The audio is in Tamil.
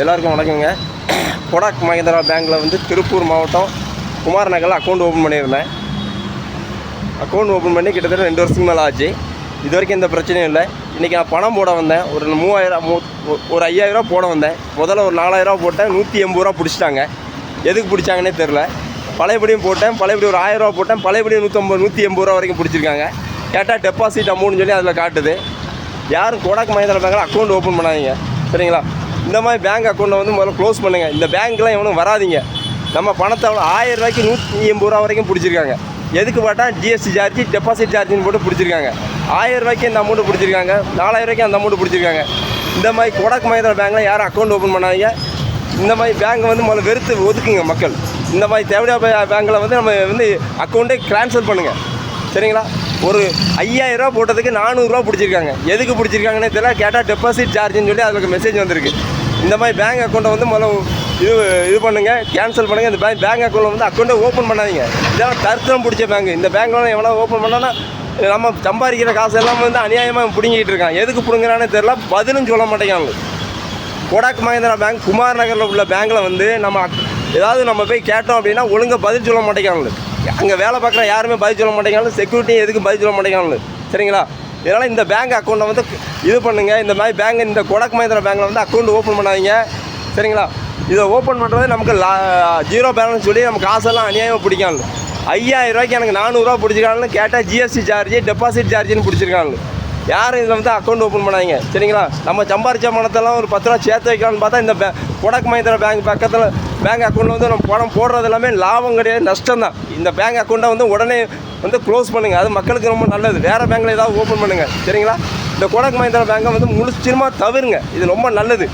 எல்லாருக்கும் வணக்கங்க. கோடாக் மஹிந்திரா பேங்க்கில் வந்து திருப்பூர் மாவட்டம் குமார் நகரில் அக்கௌண்ட் ஓப்பன் பண்ணியிருந்தேன். அக்கௌண்ட் ஓப்பன் பண்ணி கிட்டத்தட்ட 2 வருஷத்துக்கு மேலே ஆச்சு. இது வரைக்கும் எந்த பிரச்சனையும் இல்லை. இன்றைக்கி நான் பணம் போட வந்தேன். ஒரு 5000 போட வந்தேன். முதல்ல ஒரு 4000 போட்டேன். 180 பிடிச்சிட்டாங்க. எதுக்கு பிடிச்சாங்கன்னே தெரில. பழையபடியும் போட்டேன். பழையபடி ஒரு 1000 போட்டேன். பழையபடி 180 வரைக்கும் பிடிச்சிருக்காங்க. கேட்டால் டெபாசிட் அமௌண்ட்னு சொல்லி அதில் காட்டுது. யாரும் கோடாக் மஹிந்திரா பேங்கில் அக்கௌண்ட் ஓப்பன் பண்ணாதீங்க, சரிங்களா? இந்த மாதிரி பேங்க் அக்கௌண்ட்டை வந்து முதல்ல க்ளோஸ் பண்ணுங்கள். இந்த பேங்க்லாம் எவனும் வராதிங்க. நம்ம பணத்தை அவ்வளோ 1000 ரூபாய்க்கு 180 வரைக்கும் பிடிச்சிருக்காங்க. எதுக்கு பார்த்தா ஜிஎஸ்டி சார்ஜ், டெபாசிட் சார்ஜின்னு போட்டு பிடிச்சிருக்காங்க. 1000 ரூபாய்க்கு இந்த அமௌண்ட்டு பிடிச்சிருக்காங்க. 4000 ரூபாய்க்கு அந்த அமௌண்ட்டு பிடிச்சிருக்காங்க. இந்த மாதிரி கோடாக் மஹிந்திரா பேங்கில் யாரும் அக்கௌண்ட் ஓப்பன் பண்ணாதீங்க. இந்த மாதிரி பேங்கை வந்து முதல்ல வெறுத்து ஒதுக்குங்க மக்கள். இந்த மாதிரி தேவையான பேங்கில் வந்து நம்ம வந்து அக்கௌண்ட்டை ட்ரான்ஸ்ஃபர் பண்ணுங்கள், சரிங்களா? ஒரு 5000 போட்டதுக்கு 400 பிடிச்சிருக்காங்க. எதுக்கு பிடிச்சிருக்காங்கன்னே தெரியல. கேட்டால் டெபாசிட் சார்ஜுன்னு சொல்லி அதுக்கு மெசேஜ் வந்திருக்கு. இந்த மாதிரி பேங்க் அக்கௌண்ட்டை வந்து முதல்ல இது பண்ணுங்கள், கேன்சல் பண்ணுங்கள். இந்த பேங்க் அக்கௌண்ட்டில் வந்து அக்கௌண்ட்டை ஓப்பன் பண்ணாதீங்க. இதெல்லாம் தருத்தம் பிடிச்ச பேங்க். இந்த பேங்க்லாம் எவ்வளோ ஓப்பன் பண்ணோன்னா நம்ம சம்பாதிக்கிற காசு எல்லாமே வந்து அநியாயமாக பிடுங்கிட்டு இருக்கான். எதுக்கு பிடுங்குறானே தெரில. பதிலும் சொல்ல மாட்டேங்காங்க. கோடாக் மஹிந்திரா பேங்க் குமார் நகரில் உள்ள பேங்க்கில் வந்து நம்ம போய் கேட்டோம் அப்படின்னா ஒழுங்காக பதில் சொல்ல மாட்டேங்காங்க. அங்கே வேலை பார்க்குற யாருமே பதில் சொல்ல மாட்டேங்காங்க. செக்யூரிட்டியும் எதுக்கு பதில் சொல்ல மாட்டேங்காங்க, சரிங்களா? இதனால் இந்த பேங்க் அக்கௌண்ட்டை வந்து இது பண்ணுங்கள். இந்த மாதிரி பேங்க் இந்த கோடாக் மஹிந்திரா பேங்க்கில் வந்து அக்கௌண்ட் ஓப்பன் பண்ணாதீங்க, சரிங்களா? இதை ஓப்பன் பண்ணுறது நமக்கு 0 பேலன்ஸ் சொல்லி நம்ம காசெல்லாம் அநியாயமாக பிடிக்காங்க. 5000 ரூபாய்க்கு எனக்கு 400 பிடிச்சிருக்காங்கன்னு கேட்டால் ஜிஎஸ்டி சார்ஜ், டெபாசிட் சார்ஜின்னு பிடிச்சிருக்காங்க. யாரும் இதில் வந்து அக்கௌண்ட் ஓப்பன் பண்ணாதீங்க, சரிங்களா? நம்ம சம்பாரிச்ச பணத்தெல்லாம் ஒரு 10 ரூபா சேர்த்து வைக்கலாம்னு பார்த்தா இந்த கோடாக் மஹிந்திரா பேங்க் பக்கத்தில் பேங்க் அக்கௌண்ட்டில் வந்து நம்ம பணம் போடுறது எல்லாமே லாபம் கிடையாது, நஷ்டம் தான். இந்த பேங்க் அக்கௌண்ட்டை வந்து உடனே வந்து க்ளோஸ் பண்ணுங்கள். அது மக்களுக்கு ரொம்ப நல்லது. வேறு பேங்க்கில் ஏதாவது ஓப்பன் பண்ணுங்கள், சரிங்களா? இந்த கோடாக் மஹிந்திரா பேங்கை வந்து முழுச்சிரமாக தவிருங்க. இது ரொம்ப நல்லது.